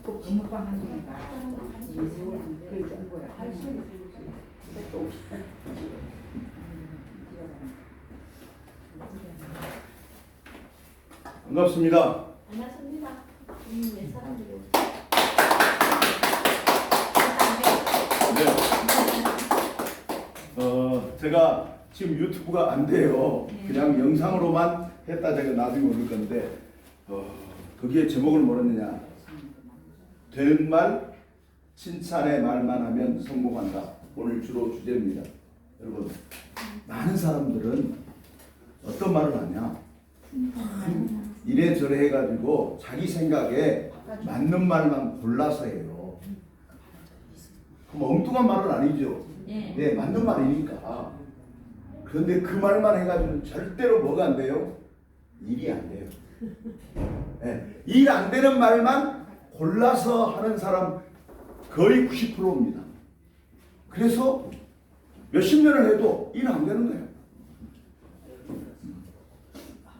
업무방 하니까 그런 거야. 할 수 있어. 또 반갑습니다. 반갑습니다. 네, 사람들이 네. 제가 지금 유튜브가 안 돼요. 그냥 영상으로만 했다 제가 나중에 올릴 건데 거기에 제목을 뭐랬느냐? 되는 말, 칭찬의 말만 하면 성공한다. 오늘 주로 주제입니다. 여러분, 많은 사람들은 어떤 말을 하냐? 이래저래 해가지고 자기 생각에 맞는 말만 골라서 해요. 그럼 엉뚱한 말은 아니죠. 네, 맞는 말이니까. 그런데 그 말만 해가지고 절대로 뭐가 안 돼요? 일이 안 돼요. 네, 일 안 되는 말만 골라서 하는 사람 거의 90%입니다. 그래서 몇십 년을 해도 일 안 되는 거예요.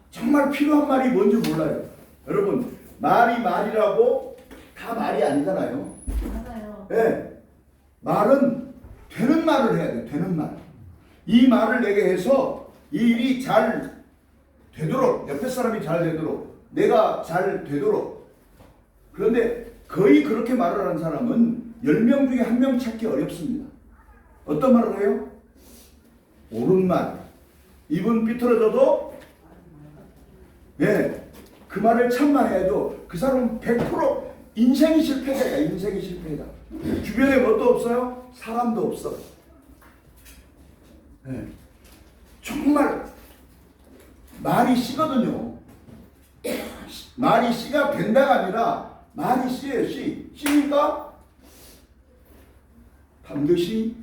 정말 필요한 말이 뭔지 몰라요. 여러분, 말이 말이라고 다 말이 아니잖아요. 맞아요. 네, 말은 되는 말을 해야 돼요. 되는 말. 이 말을 내게 해서 이 일이 잘 되도록, 옆에 사람이 잘 되도록, 내가 잘 되도록. 그런데 거의 그렇게 말을 하는 사람은 10명 중에 1명 찾기 어렵습니다. 어떤 말을 해요? 옳은 말. 입은 삐뚤어져도 네, 그 말을 참만 해도 그 사람은 100% 인생이 실패다. 인생이 실패다. 주변에 뭣도 없어요? 사람도 없어. 네. 정말 말이 씨거든요. 말이 씨가 된다가 아니라 말이 씨예요. 씨니까 반드시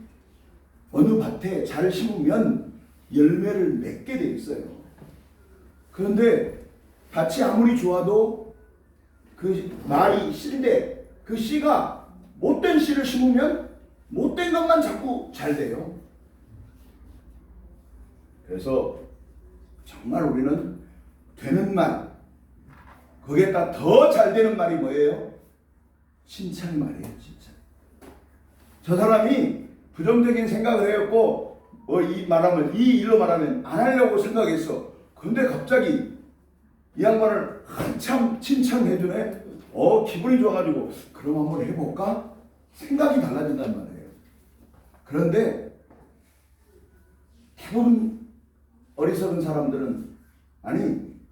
어느 밭에 잘 심으면 열매를 맺게 돼 있어요. 그런데 밭이 아무리 좋아도 그 말이 씨인데 그 씨가 못된 씨를 심으면 못된 것만 자꾸 잘 돼요. 그래서 정말 우리는 되는 말, 거기에다 더 잘 되는 말이 뭐예요? 칭찬 말이에요. 칭찬. 저 사람이 부정적인 생각을 해왔고 이 말하면 이 일로 말하면 안 하려고 생각했어. 근데 갑자기 이 양반을 한참 칭찬해주네. 기분이 좋아가지고 그럼 한번 해볼까? 생각이 달라진단 말이에요. 그런데 대부분 어리석은 사람들은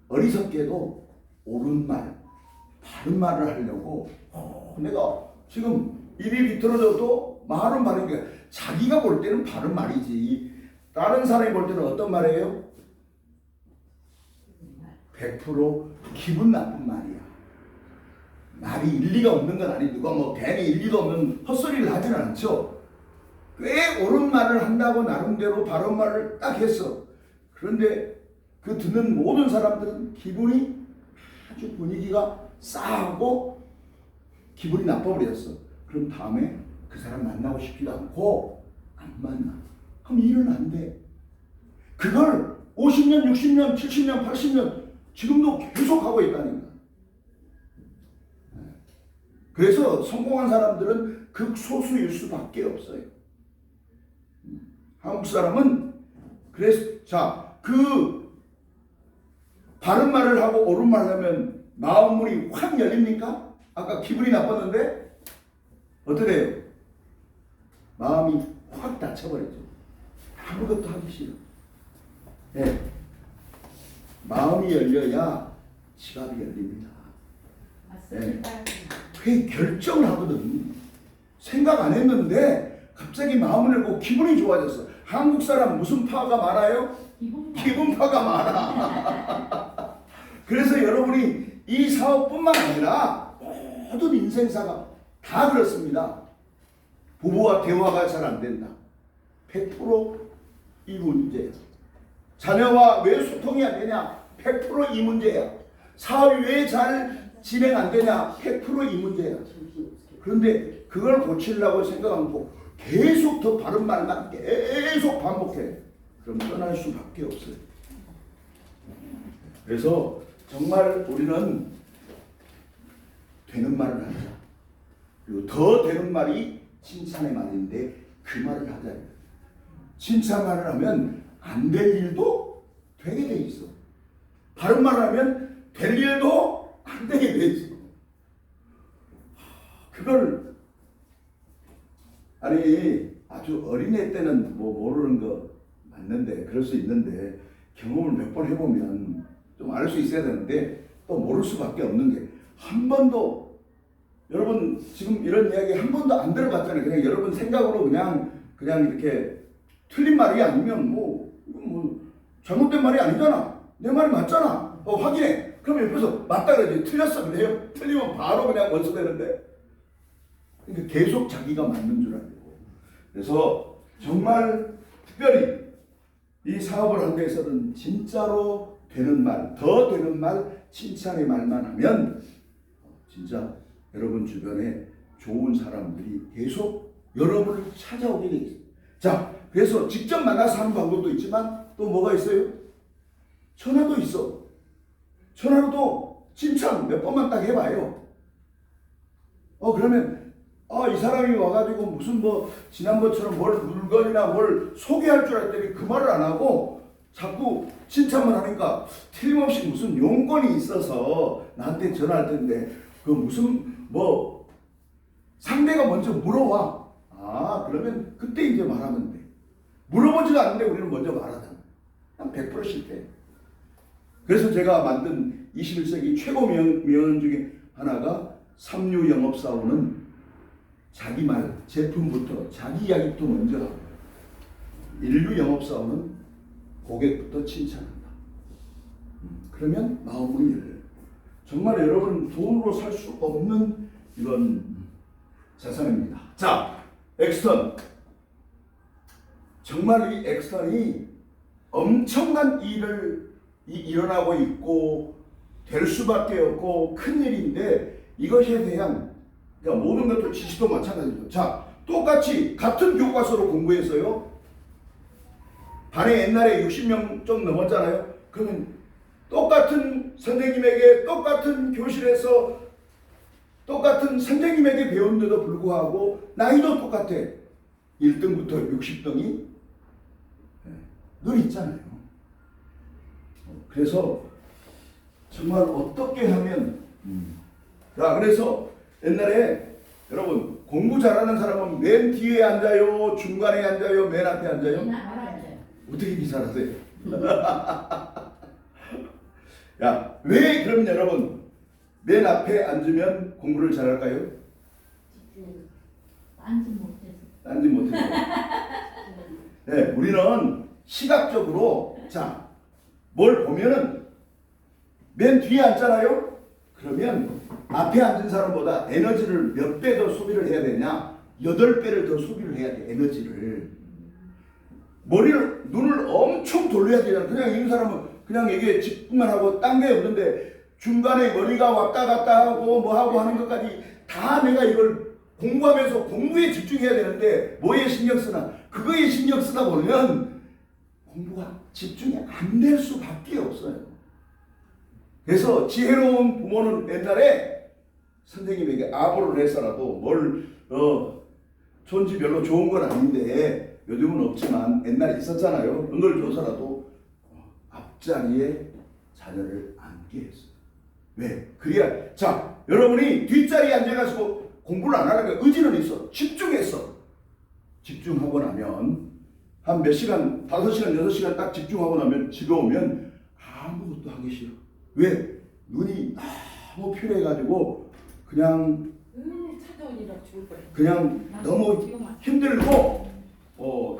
어리석게도 옳은 말, 바른 말을 하려고 내가 지금 입이 비틀어져도 말은 바른 게 자기가 볼 때는 바른 말이지 다른 사람이 볼 때는 어떤 말이에요? 100% 기분 나쁜 말이야. 말이 일리가 없는 건 아니 누가 뭐 괜히 일리도 없는 헛소리를 하진 않죠. 꽤 옳은 말을 한다고 나름대로 바른 말을 딱 했어. 그런데 그 듣는 모든 사람들은 기분이 아주 분위기가 싸하고 기분이 나빠버렸어. 그럼 다음에 그 사람 만나고 싶지도 않고 안 만나. 그럼 일은 안 돼. 그걸 50년, 60년, 70년, 80년 지금도 계속 하고 있다니까. 그래서 성공한 사람들은 극소수일 수밖에 없어요. 한국 사람은 그래서 그 바른 말을 하고 옳은 말을 하면 마음문이 확 열립니까? 아까 기분이 나빴는데 어떻게 해요? 마음이 확 닫혀버리죠. 아무것도 하기 싫어. 네. 마음이 열려야 지갑이 열립니다. 맞습니다. 네. 결정을 하거든. 생각 안 했는데 갑자기 마음을 열고 기분이 좋아졌어. 한국 사람 무슨 파가 많아요? 기분파가 많아. 그래서 여러분이 이 사업뿐만 아니라 모든 인생사가 다 그렇습니다. 부부와 대화가 잘 안 된다. 100% 이 문제야. 자녀와 왜 소통이 안 되냐? 100% 이 문제야. 사업이 왜 잘 진행 안 되냐? 100% 이 문제야. 그런데 그걸 고치려고 생각 않고 계속 더 바른 말만 계속 반복해. 그럼 떠날 수밖에 없어요. 그래서 정말 우리는 되는 말을 하자. 그리고 더 되는 말이 칭찬의 말인데 그 말을 하자. 칭찬 말을 하면 안 될 일도 되게 돼 있어. 바른 말을 하면 될 일도 안 되게 돼 있어. 그걸 아니 아주 어린애 때는 뭐 모르는 거 맞는데 그럴 수 있는데 경험을 몇 번 해보면 좀 알 수 있어야 되는데 또 모를 수밖에 없는 게 한 번도 여러분 지금 이런 이야기 한 번도 안 들어봤잖아요. 그냥 여러분 생각으로 그냥 이렇게 틀린 말이 아니면 뭐 잘못된 말이 아니잖아. 내 말이 맞잖아. 확인해. 그럼 옆에서 맞다 그러지. 틀렸어 그래요? 틀리면 바로 그냥 원수 되는데. 그러니까 계속 자기가 맞는 줄 알고. 그래서 정말 특별히 이 사업을 하는 데서는 진짜로 되는 말, 더 되는 말, 칭찬의 말만 하면 진짜 여러분 주변에 좋은 사람들이 계속 여러분을 찾아오게 돼 있어요. 자, 그래서 직접 만나서 하는 방법도 있지만 또 뭐가 있어요? 전화도 있어. 전화로도 칭찬 몇 번만 딱 해봐요. 그러면 이 사람이 와가지고 무슨 뭐 지난번처럼 뭘 물건이나 뭘 소개할 줄 알았더니 그 말을 안 하고 자꾸 칭찬만 하니까 틀림없이 무슨 용건이 있어서 나한테 전화할 텐데 그 무슨 뭐 상대가 먼저 물어와. 그러면 그때 이제 말하면 돼. 물어보지도 않는데 우리는 먼저 말하잖아. 난 100% 실패. 그래서 제가 만든 21세기 최고 명언 중에 하나가 삼류 영업사원은 자기 말, 제품부터 자기 이야기부터 먼저 하고 인류 영업사원은 고객부터 칭찬한다. 그러면 마음문이 열려요. 정말 여러분 돈으로 살 수 없는 이런 자산입니다. 자, 엑스턴. 정말 이 엑스턴이 엄청난 일을 일어나고 있고 될 수밖에 없고 큰 일인데 이것에 대한 그러니까 모든 것들 지식도 마찬가지죠. 자, 똑같이 같은 교과서로 공부했어요. 반에 옛날에 60명 좀 넘었잖아요. 그러면 똑같은 선생님에게 똑같은 교실에서 똑같은 선생님에게 배웠는데도 불구하고 나이도 똑같아. 1등부터 60등이 늘 있잖아요. 그래서 정말 어떻게 하면 자, 그래서 옛날에 여러분 공부 잘하는 사람은 맨 뒤에 앉아요? 중간에 앉아요? 맨 앞에 앉아요? 맨 앞에 앉아요. 어떻게 계산하세요? 야, 왜 그러면 여러분 맨 앞에 앉으면 공부를 잘할까요? 앉지 못해서. 앉지 못해서. 네, 우리는 시각적으로 자, 뭘 보면은 맨 뒤에 앉잖아요? 그러면 앞에 앉은 사람보다 에너지를 몇 배 더 소비를 해야 되냐? 8배를 더 소비를 해야 돼, 에너지를. 눈을 엄청 돌려야 되잖아. 그냥 있는 사람은 그냥 이게 집중만 하고 딴 게 없는데 중간에 머리가 왔다 갔다 하고 뭐 하고 하는 것까지 다 내가 이걸 공부하면서 공부에 집중해야 되는데 뭐에 신경 쓰나? 그거에 신경 쓰다 보면 공부가 집중이 안 될 수밖에 없어요. 그래서 지혜로운 부모는 옛날에 선생님에게 아부를 해서라도 존지 별로 좋은 건 아닌데 요즘은 없지만 옛날에 있었잖아요. 그걸 줘서라도 앞자리에 자녀를 앉게 했어요. 왜? 그래야 자, 여러분이 뒷자리에 앉아가지고 공부를 안 하는 거야. 의지는 있어. 집중했어. 집중하고 나면 한 몇 시간, 5시간, 6시간 딱 집중하고 나면 집에 오면 아무것도 하기 싫어. 왜? 눈이 너무 필요해가지고 그냥 너무 힘들고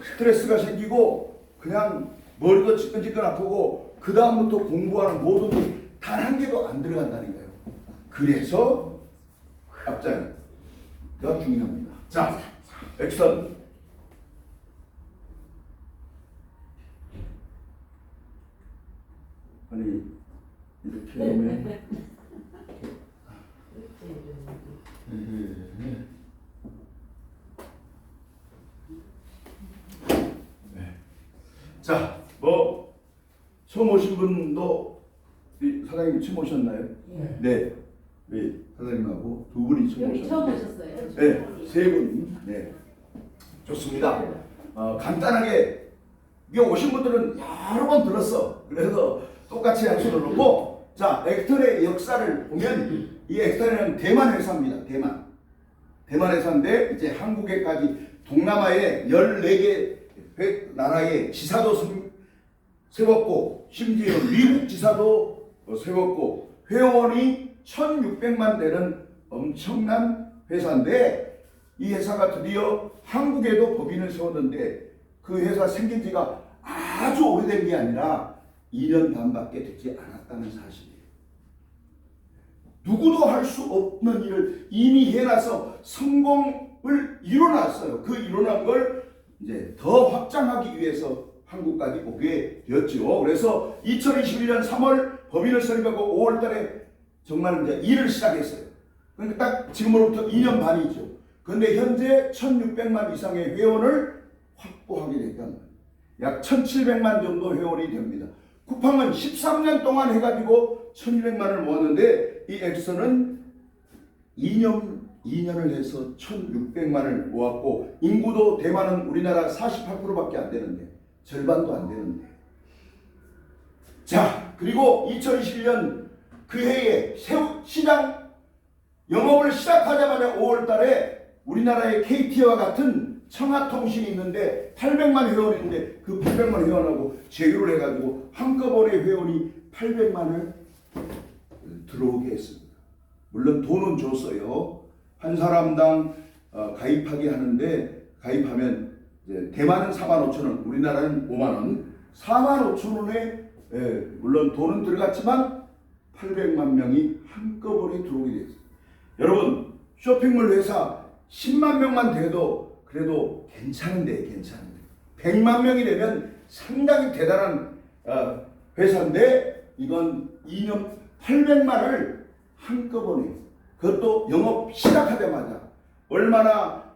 스트레스가 생기고 그냥 머리도 지끈지끈 아프고 그 다음부터 공부하는 모든 게 단 한 개도 안 들어간다는 거예요. 그래서 앞자리가 중요합니다. 자, 액션. 아니 이렇게 하면 자, 뭐 처음 오신 분도 사장님 처음 오셨나요? 네. 우리 사장님하고 두 분이 여기 처음 오셨는데, 오셨어요. 네, 세 분. 네, 좋습니다. 간단하게 이게 오신 분들은 여러 번 들었어. 그래서 똑같이 할 수는 없고, 자, 엑스턴의 역사를 보면 이 엑스턴은 대만 회사입니다. 대만 회사인데 이제 한국에까지 동남아에 14개 나라의 지사도 세웠고, 심지어 미국 지사도 세웠고, 회원이 1600만 되는 엄청난 회사인데, 이 회사가 드디어 한국에도 법인을 세웠는데 그 회사 생긴 지가 아주 오래된 게 아니라 2년 반밖에 되지 않았다는 사실이에요. 누구도 할 수 없는 일을 이미 해놔서 성공을 이뤄놨어요. 그 이뤄난 걸 이제 더 확장하기 위해서 한국까지 오게 되었죠. 그래서 2021년 3월 법인을 설립하고 5월 달에 정말 이제 일을 시작했어요. 그러니까 딱 지금으로부터 2년 반이죠. 그런데 현재 1600만 이상의 회원을 확보하게 됐단 말이에요. 약 1700만 정도 회원이 됩니다. 쿠팡은 13년 동안 해가지고 1200만을 모았는데 이 엑슨은 2년을 해서 1600만을 모았고, 인구도 대만은 우리나라 48%밖에 안 되는데, 절반도 안 되는데. 자, 그리고 2021년 그 해에 시장 영업을 시작하자마자 5월 달에 우리나라의 KT와 같은 청하통신이 있는데 800만 회원이 있는데 그 800만 회원하고 제휴를 해가지고 한꺼번에 회원이 800만을 들어오게 했습니다. 물론 돈은 줬어요. 한 사람당 가입하게 하는데, 가입하면 이제 대만은 45,000원, 우리나라는 5만원, 45,000원에 물론 돈은 들어갔지만 800만 명이 한꺼번에 들어오게 됐어요. 여러분, 쇼핑몰 회사 10만 명만 돼도 그래도 괜찮은데 100만 명이 되면 상당히 대단한 회사인데, 이건 2년 800만을 한꺼번에, 그것도 영업 시작하자마자 얼마나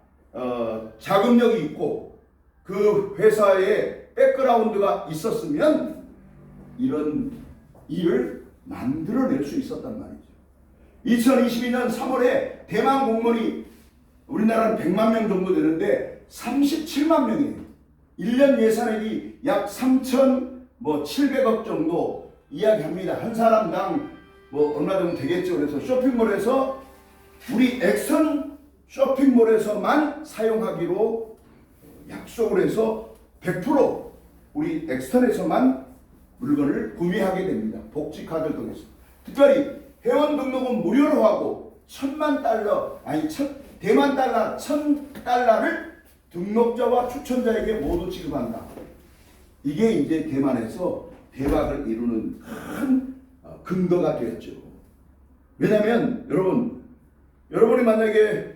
자금력이 있고 그 회사에 백그라운드가 있었으면 이런 일을 만들어낼 수 있었단 말이죠. 2022년 3월에 대만 공무원이, 우리나라는 100만 명 정도 되는데 37만 명이에요. 1년 예산액이 약 3,700억 정도 이야기합니다. 한 사람당 뭐 얼마 정도 되겠죠. 그래서 쇼핑몰에서 우리 엑선 쇼핑몰에서만 사용하기로 약속을 해서 100% 우리 엑스턴에서만 물건을 구매하게 됩니다. 복지카드를 통해서. 특별히 회원 등록은 무료로 하고 대만 달러 1,000달러를 등록자와 추천자에게 모두 지급한다. 이게 이제 대만에서 대박을 이루는 큰 근거가 되었죠. 왜냐하면 여러분이 만약에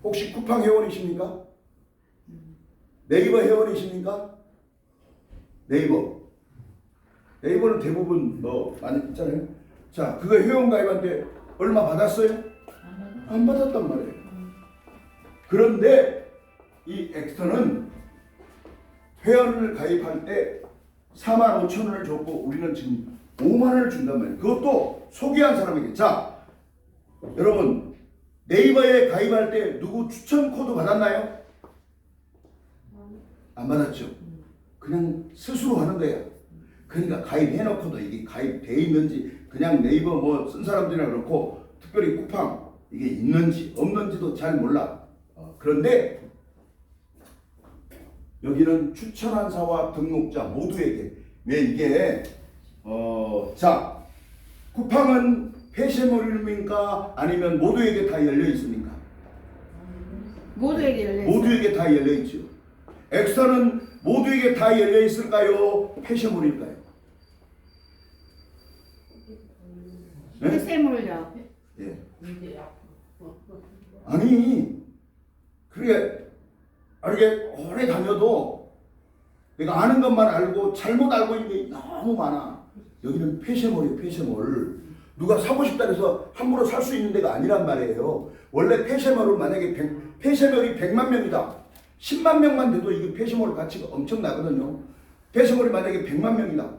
혹시 쿠팡 회원이십니까? 네이버 회원이십니까? 네이버는 대부분 많이 있잖아요. 자, 그거 회원 가입한테 얼마 받았어요? 안 받았단 말이에요. 그런데 이 엑스턴은 회원을 가입할 때 45,000원을 줬고 우리는 지금 5만원을 준단 말이에요. 그것도 소개한 사람에게. 자, 여러분, 네이버에 가입할 때 누구 추천 코드 받았나요? 안 받았죠. 그냥 스스로 하는 거예요. 그러니까 가입해놓고도 이게 가입돼 있는지, 그냥 네이버 뭐 쓴 사람들이나 그렇고, 특별히 쿠팡 이게 있는지 없는지도 잘 몰라. 그런데 여기는 추천한사와 등록자 모두에게, 왜 이게 자, 쿠팡은 폐쇄몰입니까? 아니면 모두에게 다 열려 있습니까? 모두에게 다 열려 있죠. 엑스턴은 모두에게 다 열려 있을까요? 폐쇄몰일까요? 폐쇄몰이요. 예. 아니, 그게 오래 다녀도 내가 아는 것만 알고 잘못 알고 있는 게 너무 많아. 여기는 폐쇄몰이에요, 폐쇄몰. 누가 사고 싶다 해서 함부로 살 수 있는 데가 아니란 말이에요. 원래 폐쇄몰은 만약에 폐쇄몰이 100만 명이다. 10만 명만 돼도 이게 폐쇄몰 가치가 엄청나거든요. 폐쇄몰이 만약에 100만 명이다.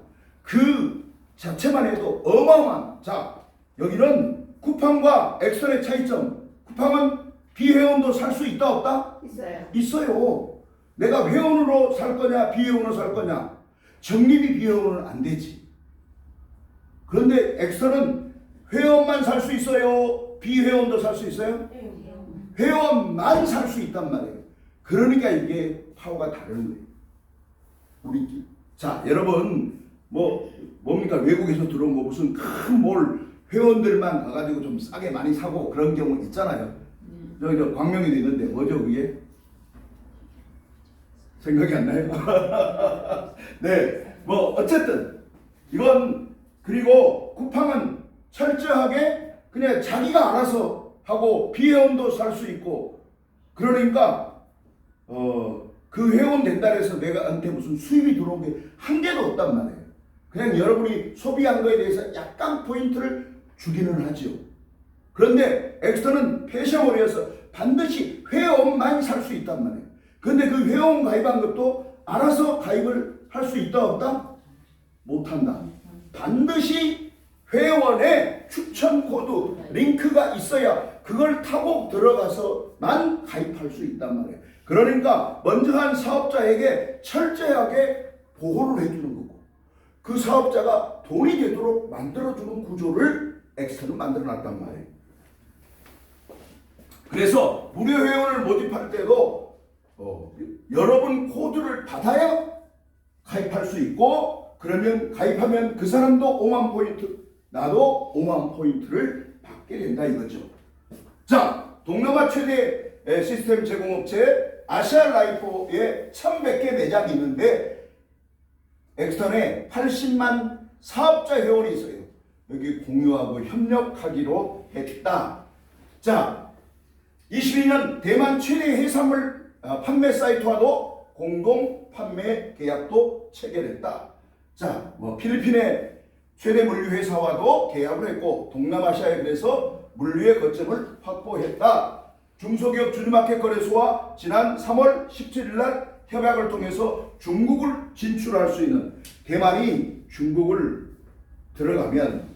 그 자체만 해도 어마어마한. 자, 여기는 쿠팡과 엑선의 차이점. 쿠팡은 비회원도 살 수 있다 없다? 있어요. 있어요. 내가 회원으로 살 거냐 비회원으로 살 거냐. 적립이 비회원은 안 되지. 그런데 엑선은 회원만 살 수 있어요? 비회원도 살 수 있어요? 회원만 살 수 있단 말이에요. 그러니까 이게 파워가 다른 거예요. 우리 자 여러분 뭡니까 외국에서 들어온 거 무슨 큰 몰 회원들만 가가지고 좀 싸게 많이 사고 그런 경우 있잖아요. 저기 광명에도 있는데 뭐죠 그게? 생각이 안 나요? 네, 뭐 어쨌든 이건 그리고 쿠팡은 철저하게 그냥 자기가 알아서 하고 비회원도 살 수 있고 그러니까 그 회원 된다 해서 내가한테 무슨 수입이 들어온 게 한 개도 없단 말이에요. 그냥 여러분이 소비한 거에 대해서 약간 포인트를 주기는 하죠. 그런데 엑스터는 패션몰이어서 반드시 회원만 살 수 있단 말이에요. 그런데 그 회원 가입한 것도 알아서 가입을 할 수 있다 없다? 못한다. 반드시 회원의 추천 코드 링크가 있어야 그걸 타고 들어가서만 가입할 수 있단 말이에요. 그러니까 먼저 한 사업자에게 철저하게 보호를 해주는 거고 그 사업자가 돈이 되도록 만들어주는 구조를 엑스터는 만들어놨단 말이에요. 그래서 무료 회원을 모집할 때도 여러분 코드를 받아야 가입할 수 있고 그러면 가입하면 그 사람도 5만 포인트 나도 5만 포인트를 받게 된다 이거죠. 자 동남아 최대 시스템 제공업체 아시아라이프에 1100개 매장이 있는데 엑스턴에 80만 사업자 회원이 있어요. 여기 공유하고 협력하기로 했다. 자 22년 대만 최대 해산물 판매 사이트와도 공동 판매 계약도 체결했다. 자, 필리핀의 최대 물류 회사와도 계약을 했고 동남아시아에 그래서 물류의 거점을 확보했다. 중소기업 주류마켓 거래소와 지난 3월 17일 날 협약을 통해서 중국을 진출할 수 있는 대만이 중국을 들어가면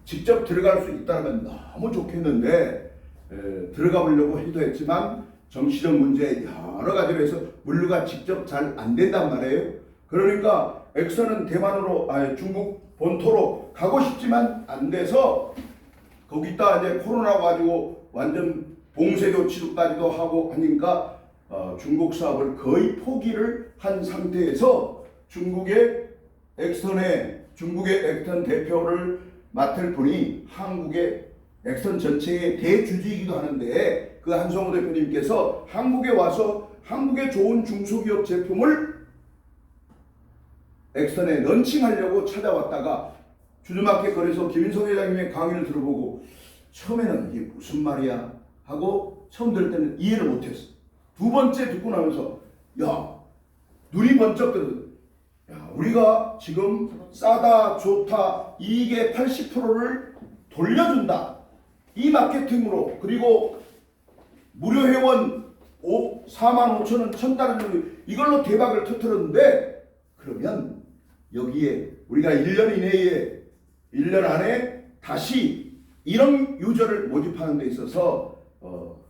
직접 들어갈 수 있다면 너무 좋겠는데 들어가 보려고 시도했지만 정치적 문제 여러 가지로 해서 물류가 직접 잘 안 된단 말이에요. 그러니까 엑선은 대만으로 중국 본토로 가고 싶지만 안 돼서 거기다 이제 코로나 가지고 완전 봉쇄 조치까지도 하고 하니까 중국 사업을 거의 포기를 한 상태에서 중국의 엑선 대표를 맡을 분이 한국의 엑선 전체의 대주주이기도 하는데 그 한성호 대표님께서 한국에 와서 한국의 좋은 중소기업 제품을 엑선에 런칭하려고 찾아왔다가 주주마켓 거래소 김인성 회장님의 강의를 들어보고 처음에는 이게 무슨 말이야 하고 처음 들을 때는 이해를 못했어. 두 번째 듣고 나면서 눈이 번쩍 뜨거든. 우리가 지금 싸다 좋다 이익의 80%를 돌려준다. 이 마케팅으로 그리고 무료 회원 45,000원 1,000달러 이걸로 대박을 터뜨렸는데 그러면 여기에 우리가 1년 안에 다시 이런 유저를 모집하는 데 있어서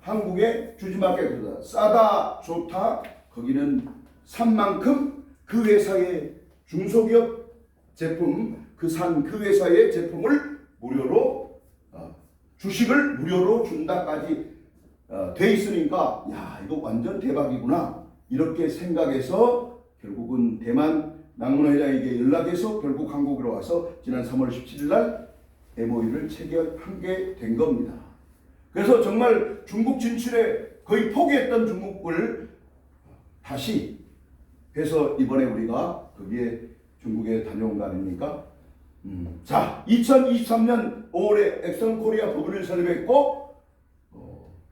한국의 주주마켓에서 싸다 좋다 거기는 산 만큼 그 회사의 중소기업 제품 그 회사의 제품을 무료로 주식을 무료로 준다까지 돼 있으니까 이거 완전 대박이구나 이렇게 생각해서 결국은 대만 낭문호 회장에게 연락해서 결국 한국으로 와서 지난 3월 17일 날 MOU를 체결하게 된 겁니다. 그래서 정말 중국 진출에 거의 포기했던 중국을 다시 해서 이번에 우리가 거기에 중국에 다녀온 거 아닙니까? 자, 2023년 5월에 엑선 코리아 부분을 설립했고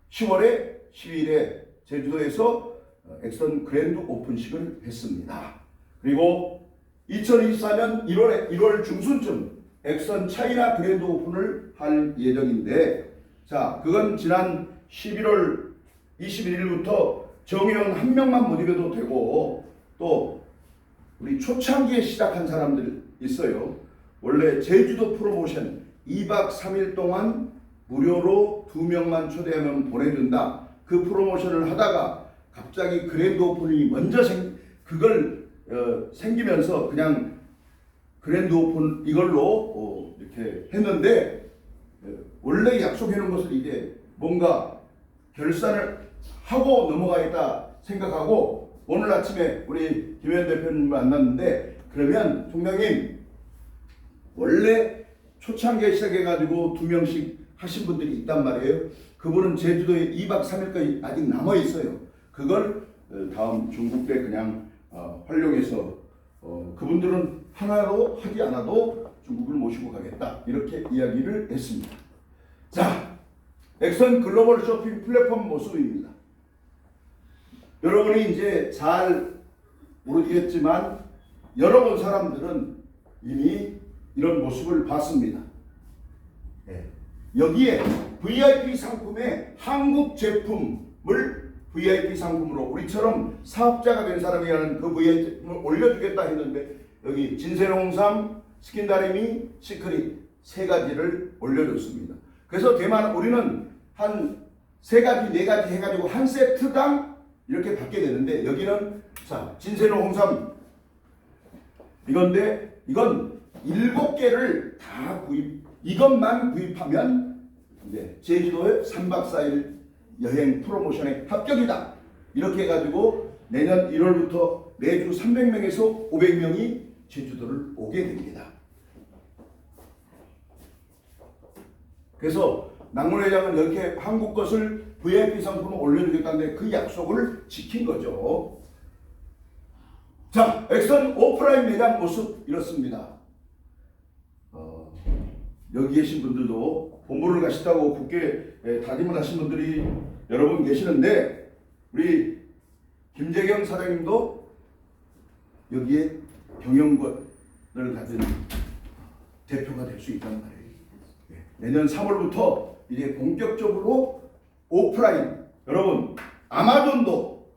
10월에 12일에 제주도에서 엑선 그랜드 오픈식을 했습니다. 그리고 2024년 1월 중순쯤 엑선 차이나 그랜드 오픈을 할 예정인데 자, 그건 지난 11월 21일부터 정회원 한 명만 모집해도 되고 또 우리 초창기에 시작한 사람들 있어요. 원래 제주도 프로모션 2박 3일 동안 무료로 2명만 초대하면 보내준다. 그 프로모션을 하다가 갑자기 그랜드 오픈이 먼저 생기면서 그냥 그랜드 오픈 이걸로 이렇게 했는데, 원래 약속해 놓은 것을 이제 뭔가 결산을 하고 넘어가겠다 생각하고 오늘 아침에 우리 김현 대표님 만났는데, 그러면 총장님 원래 초창기에 시작해가지고 2명씩 하신 분들이 있단 말이에요. 그분은 제주도에 2박 3일까지 아직 남아 있어요. 그걸 다음 중국 때 그냥 활용해서 그분들은 하나도 하지 않아도 중국을 모시고 가겠다, 이렇게 이야기를 했습니다. 자, 엑선 글로벌 쇼핑 플랫폼 모습입니다. 여러분이 이제 잘 모르겠지만 여러 사람들은 이미 이런 모습을 봤습니다. 여기에 VIP 상품에 한국 제품을 VIP 상품으로 우리처럼 사업자가 된 사람이 하는 그 VIP 제품을 올려주겠다 했는데, 여기 진세홍삼, 스킨다리미, 시크릿 3가지를 올려줬습니다. 그래서 우리는 한 3가지, 4가지 해가지고 한 세트당 이렇게 받게 되는데, 여기는 자, 진세홍삼 이건데, 이건 7개를 다 이것만 구입하면 제주도에 3박 4일 여행 프로모션에 합격이다. 이렇게 해가지고 내년 1월부터 매주 300명에서 500명이 제주도를 오게 됩니다. 그래서 낭문 회장은 이렇게 한국 것을 VIP 상품을 올려주겠다는데 그 약속을 지킨 거죠. 자, 엑선 오프라인 매장 모습 이렇습니다. 여기 계신 분들도 본부를 가시다고 굳게 다짐을 하신 분들이 여러 분 계시는데, 우리 김재경 사장님도 여기에 경영권을 가진 대표가 될 수 있단 말이에요. 내년 3월부터 이제 본격적으로 오프라인, 여러분 아마존도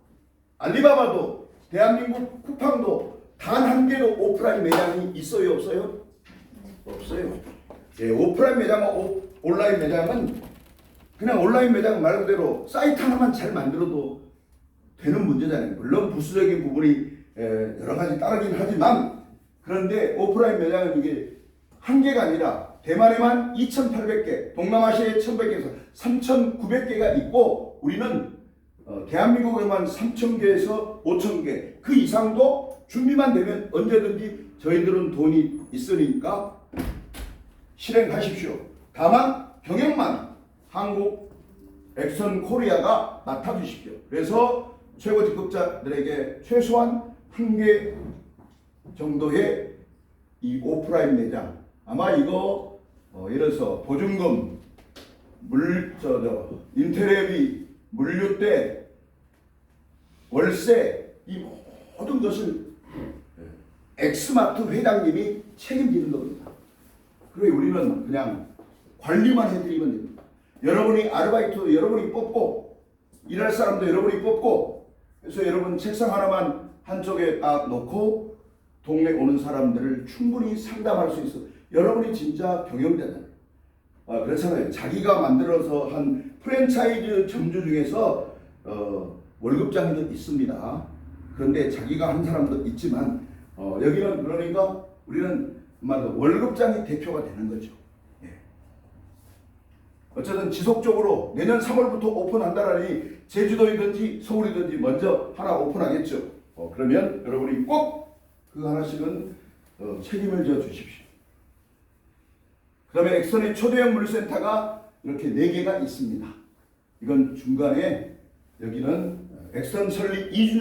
알리바바도 대한민국 쿠팡도 단 한 개도 오프라인 매장이 있어요, 없어요? 없어요. 오프라인 매장과 온라인 매장은 그냥 온라인 매장 말 그대로 사이트 하나만 잘 만들어도 되는 문제잖아요. 물론 부수적인 부분이 여러 가지 따르긴 하지만, 그런데 오프라인 매장은 이게 한 개가 아니라 대만에만 2,800개, 동남아시아에 1,100개에서 3,900개가 있고, 우리는 대한민국에만 3,000개에서 5,000개, 그 이상도 준비만 되면 언제든지 저희들은 돈이 있으니까 실행하십시오. 다만 경영만 한국 엑선 코리아가 맡아주십시오. 그래서 최고 직급자들에게 최소한 1개 정도의 이 오프라인 매장, 아마 이거 예를 들어서 보증금, 인테리어비, 물류대, 월세, 이 모든 것을 엑스마트 회장님이 책임지는 겁니다. 그리고 우리는 그냥 관리만 해드리면 됩니다. 여러분이 아르바이트 여러분이 뽑고, 일할 사람도 여러분이 뽑고, 그래서 여러분 책상 하나만 한쪽에 딱 놓고 동네 오는 사람들을 충분히 상담할 수 있어. 여러분이 진짜 경영자잖아요. 그렇잖아요. 자기가 만들어서 한 프랜차이즈 점주 중에서 월급장도 있습니다. 그런데 자기가 한 사람도 있지만 여기는 그러니까 우리는 월급장이 대표가 되는 거죠. 어쨌든 지속적으로 내년 3월부터 오픈한다라니 제주도이든지 서울이든지 먼저 하나 오픈하겠죠. 그러면 여러분이 꼭 그거 하나씩은 책임을 져 주십시오. 그 다음에 엑선의 초대형 물류센터가 이렇게 4개가 있습니다. 이건 중간에 여기는 엑선 설립 2주년